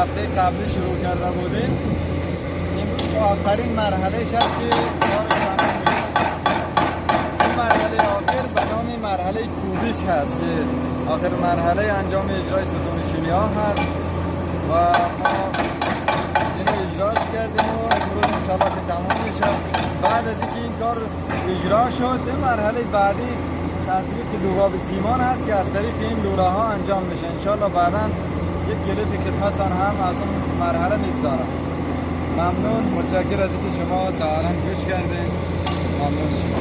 هفته قبلی شروع کرده بودیم. امروز آخرین مرحلهش هست که کار تمام میشه. این مرحله آخر به نام مرحله کوبیش هست که آخر مرحله انجام اجرای ستون شیلی ها هست و ما اینو اجراش کردیم و امروز انشاءالله که تمام میشه. بعد از اینکه این کار اجرا شد این مرحله بعدی تطبیق دوغاب سیمان هست که از طریق این لوله ها انجام میشه. انشاءالله بعدا یک کلیپ خدمتتان هم از اون مرحله میگذارم. ممنون، متشکر از اینکه شما تا الان گوش کردین. ممنون شما.